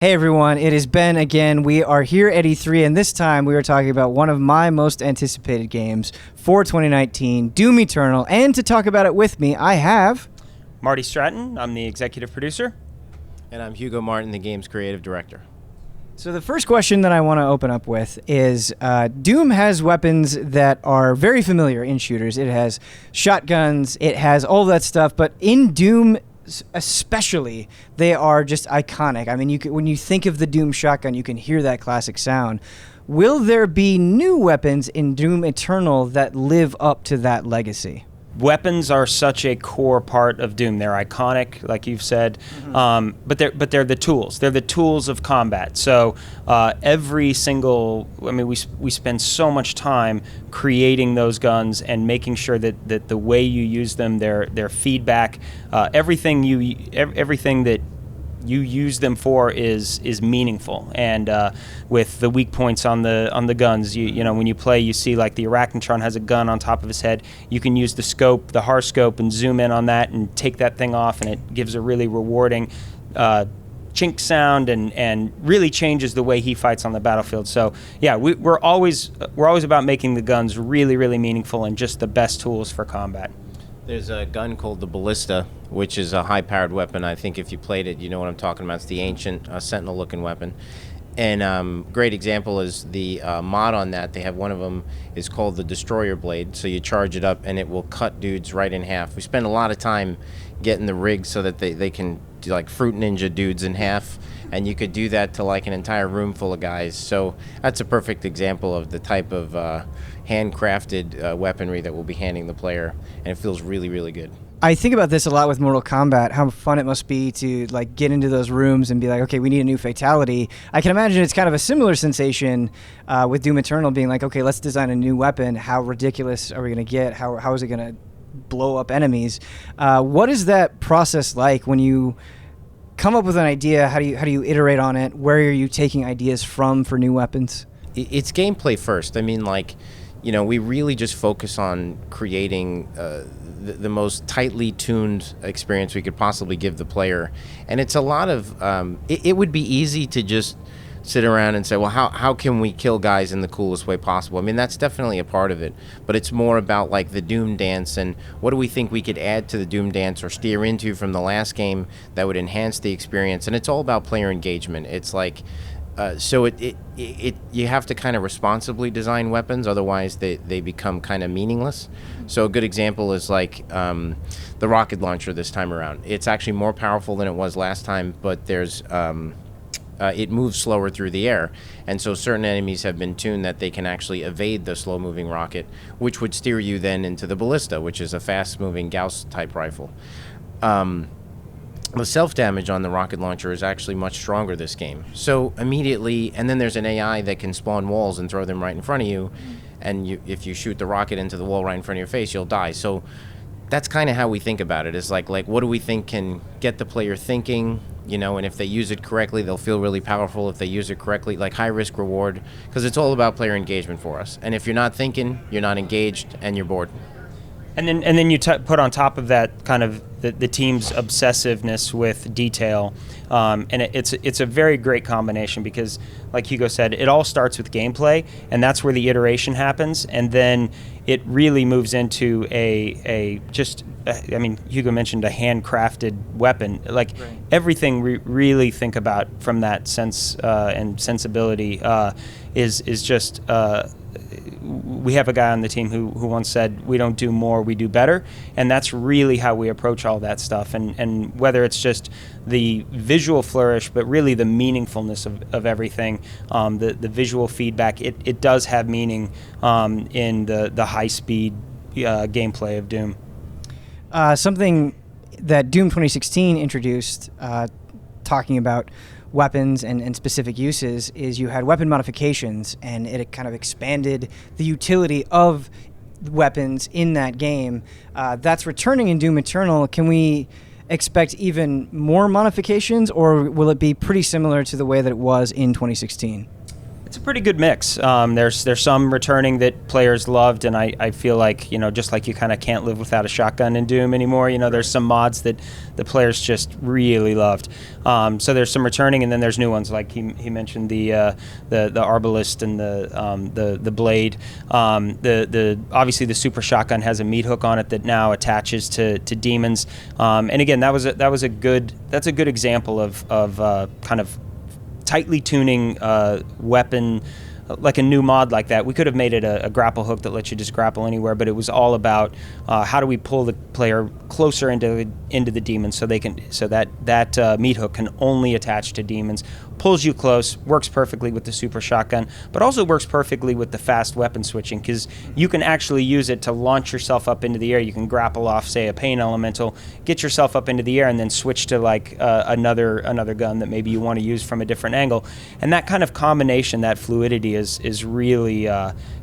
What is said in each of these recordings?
Hey everyone, it is Ben again. We are here at E3, and this time we are talking about one of my most anticipated games for 2019, Doom Eternal. And to talk about it with me, I have Marty Stratton. I'm the executive producer. And I'm Hugo Martin, the game's creative director. So the first question that I want to open up with is Doom has weapons that are very familiar in shooters. It has shotguns, it has all that stuff, but in Doom especially, they are just iconic. I mean, when you think of the Doom shotgun, you can hear that classic sound. Will there be new weapons in Doom Eternal that live up to that legacy? Weapons are such a core part of Doom. They're iconic, like you've said, but they're the tools. They're the tools of combat. So every single, we spend so much time creating those guns and making sure that the way you use them, their feedback, everything that you use them for is meaningful. And with the weak points on the guns, you know when you play, you see like the Arachnotron has a gun on top of his head. You can use the scope, the HAR scope, and zoom in on that and take that thing off, and it gives a really rewarding chink sound and really changes the way he fights on the battlefield. So yeah, we're always about making the guns really, really meaningful and just the best tools for combat. There's a gun called the Ballista, which is a high-powered weapon. I think if you played it, you know what I'm talking about. It's the ancient Sentinel-looking weapon. And great example is the mod on that. They have one of them is called the Destroyer Blade. So you charge it up, and it will cut dudes right in half. We spend a lot of time getting the rig so that they can do like Fruit Ninja dudes in half. And you could do that to like an entire room full of guys. So that's a perfect example of the type of handcrafted weaponry that we'll be handing the player, and it feels really, really good. I think about this a lot with Mortal Kombat, how fun it must be to like get into those rooms and be like, okay, we need a new fatality. I can imagine it's kind of a similar sensation with Doom Eternal being like, okay, let's design a new weapon. How ridiculous are we going to get? How is it going to blow up enemies? What is that process like when you come up with an idea? How do you iterate on it? Where are you taking ideas from for new weapons? It's gameplay first. I mean, like, you know, we really just focus on creating the most tightly tuned experience we could possibly give the player. And it's a lot of, it would be easy to just sit around and say, well, how can we kill guys in the coolest way possible? I mean, that's definitely a part of it, but it's more about like the Doom dance and what do we think we could add to the Doom dance or steer into from the last game that would enhance the experience. And it's all about player engagement. It's like, so you have to kind of responsibly design weapons, otherwise they become kind of meaningless. So a good example is like the rocket launcher this time around. It's actually more powerful than it was last time, but there's it moves slower through the air, and so certain enemies have been tuned that they can actually evade the slow-moving rocket, which would steer you then into the Ballista, which is a fast-moving Gauss-type rifle. The self-damage on the rocket launcher is actually much stronger this game. So immediately, and then there's an AI that can spawn walls and throw them right in front of you, and if you shoot the rocket into the wall right in front of your face, you'll die. So that's kind of how we think about it. It's like what do we think can get the player thinking, you know, and if they use it correctly, they'll feel really powerful. If they use it correctly, like high risk reward, because it's all about player engagement for us. And if you're not thinking, you're not engaged, and you're bored. And then you put on top of that kind of the team's obsessiveness with detail, and it's a very great combination because, like Hugo said, it all starts with gameplay, and that's where the iteration happens, and then it really moves into Hugo mentioned a handcrafted weapon. Like right. Everything we really think about from that sense and sensibility is just. We have a guy on the team who once said, we don't do more, we do better. And that's really how we approach all that stuff. And whether it's just the visual flourish, but really the meaningfulness of everything, the visual feedback, it does have meaning in the high-speed gameplay of Doom. Something that Doom 2016 introduced, talking about weapons and specific uses, is you had weapon modifications, and it kind of expanded the utility of weapons in that game. That's returning in Doom Eternal. Can we expect even more modifications, or will it be pretty similar to the way that it was in 2016? It's a pretty good mix. There's some returning that players loved, and I feel like, just like you kind of can't live without a shotgun in Doom anymore. There's some mods that the players just really loved. So there's some returning, and then there's new ones like he mentioned the Arbalist and the Blade. The obviously the Super Shotgun has a meat hook on it that now attaches to demons. And again, that's a good example of kind of tightly tuning weapon, like a new mod like that. We could have made it a grapple hook that lets you just grapple anywhere, but it was all about how do we pull the player closer into the demons so that meat hook can only attach to demons. Pulls you close, works perfectly with the Super Shotgun, but also works perfectly with the fast weapon switching, because you can actually use it to launch yourself up into the air. You can grapple off, say, a pain elemental, get yourself up into the air, and then switch to like another gun that maybe you want to use from a different angle. And that kind of combination, that fluidity, is really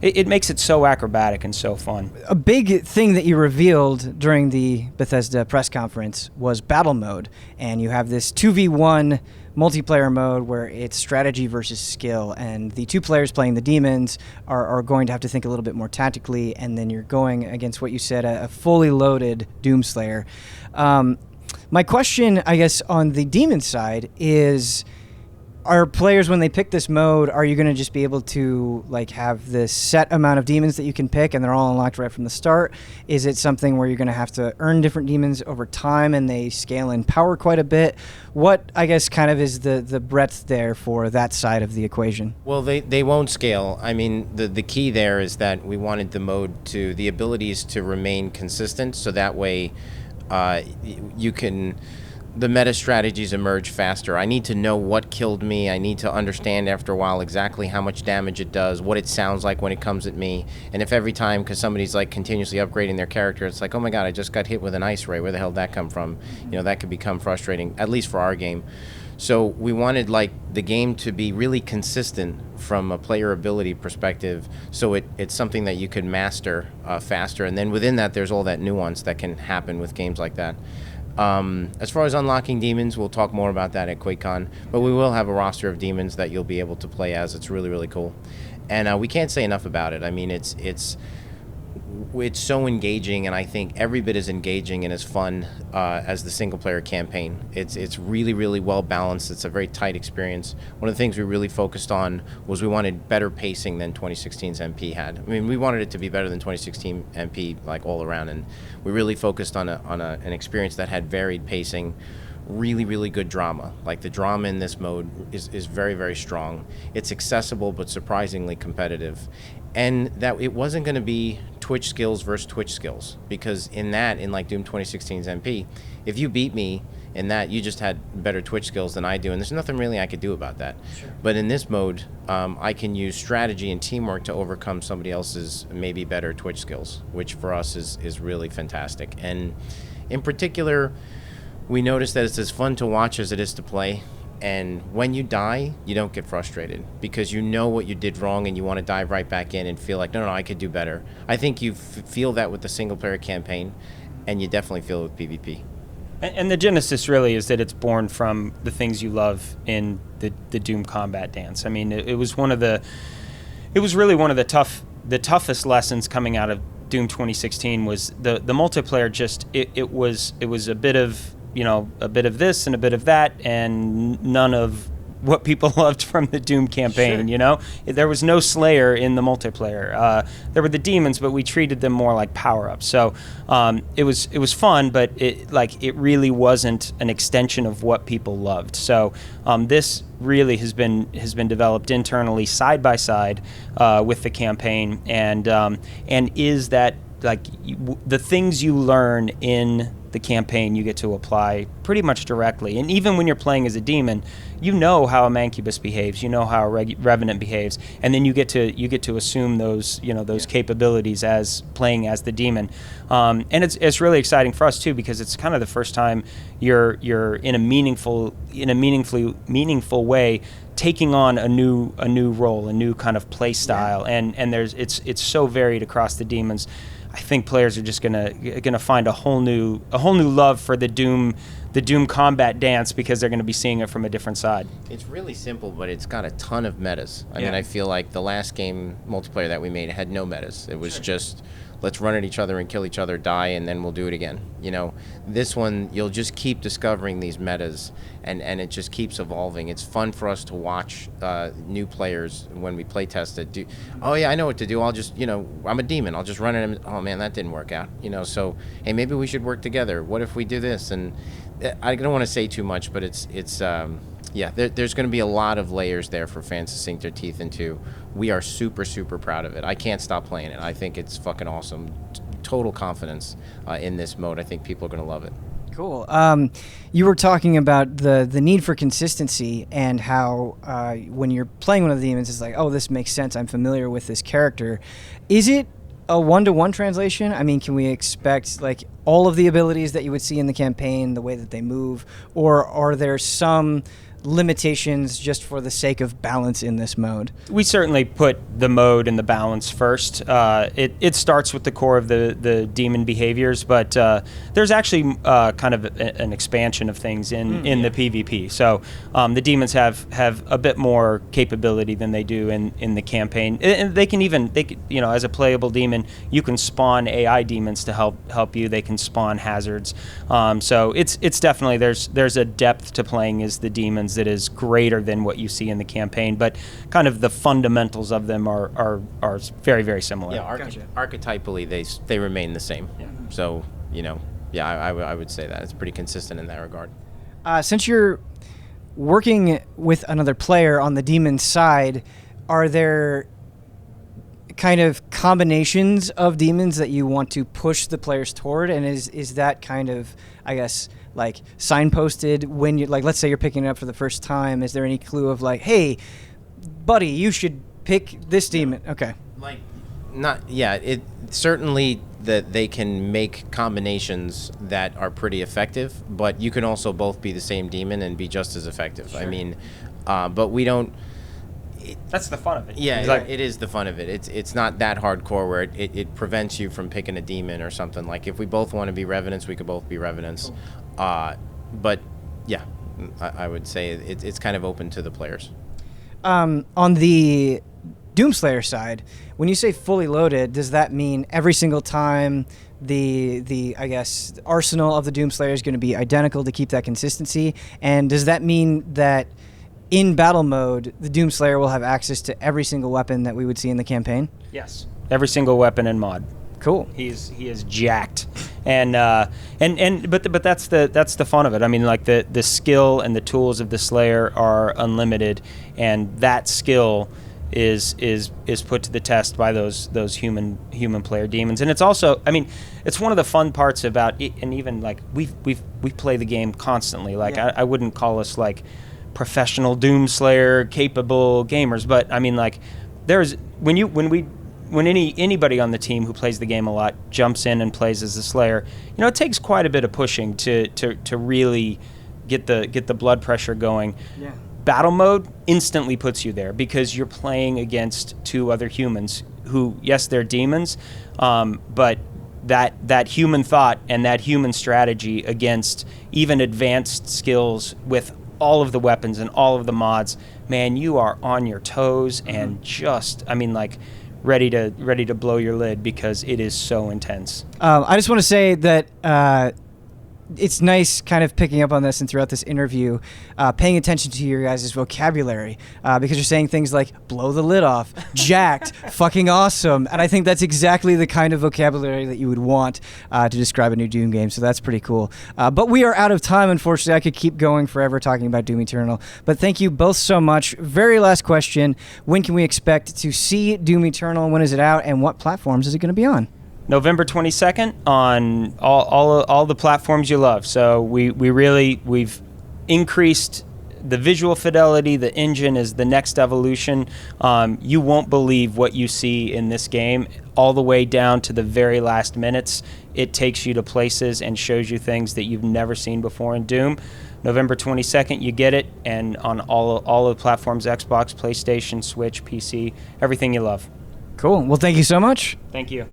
it makes it so acrobatic and so fun. A big thing that you revealed during the Bethesda press conference was battle mode, and you have this 2v1 multiplayer mode where it's strategy versus skill, and the two players playing the demons are going to have to think a little bit more tactically, and then you're going against what you said, a fully loaded Doomslayer. My question, I guess, on the demon side is, are players, when they pick this mode, are you going to just be able to like have this set amount of demons that you can pick and they're all unlocked right from the start? Is it something where you're going to have to earn different demons over time and they scale in power quite a bit? What, I guess, kind of is the breadth there for that side of the equation? Well, they won't scale. I mean, the key there is that we wanted the abilities to remain consistent, so that way the meta strategies emerge faster. I need to know what killed me. I need to understand after a while exactly how much damage it does, what it sounds like when it comes at me. And if every time, because somebody's like continuously upgrading their character, it's like, oh my god, I just got hit with an ice ray. Where the hell did that come from? That could become frustrating, at least for our game. So we wanted like the game to be really consistent from a player ability perspective, so it's something that you could master faster. And then within that, there's all that nuance that can happen with games like that. As far as unlocking demons, we'll talk more about that at QuakeCon, but we will have a roster of demons that you'll be able to play as. It's really, really cool. And we can't say enough about it. I mean, it's so engaging, and I think every bit as engaging and as fun as the single-player campaign. It's really, really well balanced. It's a very tight experience. One of the things we really focused on was we wanted better pacing than 2016's MP had. I mean, we wanted it to be better than 2016 MP, like all around, and we really focused on an experience that had varied pacing, really, really good drama. Like the drama in this mode is very, very strong. It's accessible but surprisingly competitive. And that it wasn't going to be Twitch skills versus Twitch skills, because in like Doom 2016's MP, if you beat me in that, you just had better Twitch skills than I do, and there's nothing really I could do about that. Sure. But in this mode, I can use strategy and teamwork to overcome somebody else's maybe better Twitch skills, which for us is really fantastic. And in particular, we noticed that it's as fun to watch as it is to play. And when you die, you don't get frustrated because you know what you did wrong and you want to dive right back in and feel like, no, I could do better. I think you feel that with the single-player campaign, and you definitely feel it with PvP. And the genesis really is that it's born from the things you love in the Doom combat dance. I mean, it was really one of the toughest lessons coming out of Doom 2016 was the multiplayer. Just it was a bit of a bit of this and a bit of that, and none of what people loved from the Doom campaign. Sure. There was no Slayer in the multiplayer. There were the demons, but we treated them more like power-ups. So it was fun, but it really wasn't an extension of what people loved. So this really has been developed internally, side by side, with the campaign, and is that the things you learn in the campaign you get to apply pretty much directly. And even when you're playing as a demon, you know how a Mancubus behaves, you know how a Revenant behaves, and then you get to assume those capabilities as playing as the demon. And it's really exciting for us too, because it's kind of the first time you're in a meaningful way taking on a new role, a new kind of play style, and it's so varied across the demons. I think players are just gonna find a whole new love for the Doom the Doom combat dance because they're going to be seeing it from a different side. It's really simple, but it's got a ton of metas. I Yeah. mean, I feel like the last game multiplayer that we made had no metas. It was just, let's run at each other and kill each other, die, and then we'll do it again. You know, this one, you'll just keep discovering these metas, and it just keeps evolving. It's fun for us to watch new players when we play test it. Oh yeah, I know what to do. I'll just, you know, I'm a demon. I'll just run at him. Oh man, that didn't work out. You know, so hey, maybe we should work together. What if we do this? And I don't want to say too much, but it's yeah, there's going to be a lot of layers there for fans to sink their teeth into. We are super, super proud of it. I can't stop playing it. I think it's fucking awesome. Total confidence in this mode. I think people are going to love it. Cool. You were talking about the need for consistency and how when you're playing one of the demons, it's like, oh, this makes sense. I'm familiar with this character. Is it a one-to-one translation? I mean, can we expect like all of the abilities that you would see in the campaign, the way that they move, or are there some limitations just for the sake of balance in this mode? We certainly put the mode and the balance first. It starts with the core of the demon behaviors, but there's actually kind of an expansion of things in the PvP. So the demons have a bit more capability than they do in the campaign. And they can, you know, as a playable demon, you can spawn AI demons to help you. They can spawn hazards. So it's definitely, there's a depth to playing as the demons that is greater than what you see in the campaign, but kind of the fundamentals of them are very, very similar. Yeah, archetypally they remain the same. Yeah. So, you know, yeah, I would say that it's pretty consistent in that regard. Since you're working with another player on the demon side, are there kind of combinations of demons that you want to push the players toward, and is that kind of, I guess, like signposted when you, like, let's say you're picking it up for the first time? Is there any clue of like, hey, buddy, you should pick this demon? Okay. Like, not, yeah, it certainly that they can make combinations that are pretty effective, but you can also both be the same demon and be just as effective. Sure. I mean, but we don't. That's the fun of it. Yeah, exactly. It is the fun of it. It's not that hardcore where it prevents you from picking a demon or something. Like, if we both want to be Revenants, we could both be Revenants. Cool. But yeah, I would say it's kind of open to the players. On the Doomslayer side, when you say fully loaded, does that mean every single time the I guess arsenal of the Doomslayer is going to be identical to keep that consistency? And does that mean that in battle mode, the Doomslayer will have access to every single weapon that we would see in the campaign? Yes, every single weapon and mod. Cool. He is jacked, but that's the fun of it. I mean, like the skill and the tools of the Slayer are unlimited, and that skill is put to the test by those human player demons. And it's also, I mean, it's one of the fun parts about it, and even like we play the game constantly. Like, yeah. I wouldn't call us like professional Doomslayer capable gamers, but I mean, like, there's when anybody on the team who plays the game a lot jumps in and plays as the Slayer, you know, it takes quite a bit of pushing to really get the blood pressure going. Yeah. Battle mode instantly puts you there because you're playing against two other humans who, yes, they're demons, but that human thought and that human strategy against even advanced skills with all of the weapons and all of the mods, man, you are on your toes and just, I mean, like, ready to blow your lid because it is so intense. I just want to say that it's nice kind of picking up on this and throughout this interview, paying attention to your guys' vocabulary, because you're saying things like blow the lid off, jacked, fucking awesome. And I think that's exactly the kind of vocabulary that you would want to describe a new Doom game. So that's pretty cool. But we are out of time, unfortunately. I could keep going forever talking about Doom Eternal. But thank you both so much. Very last question. When can we expect to see Doom Eternal? When is it out? And what platforms is it going to be on? November 22nd on all the platforms you love. So we've increased the visual fidelity. The engine is the next evolution. You won't believe what you see in this game, all the way down to the very last minutes. It takes you to places and shows you things that you've never seen before in Doom. November 22nd, you get it, and on all of the platforms: Xbox, PlayStation, Switch, PC, everything you love. Cool. Well, thank you so much. Thank you.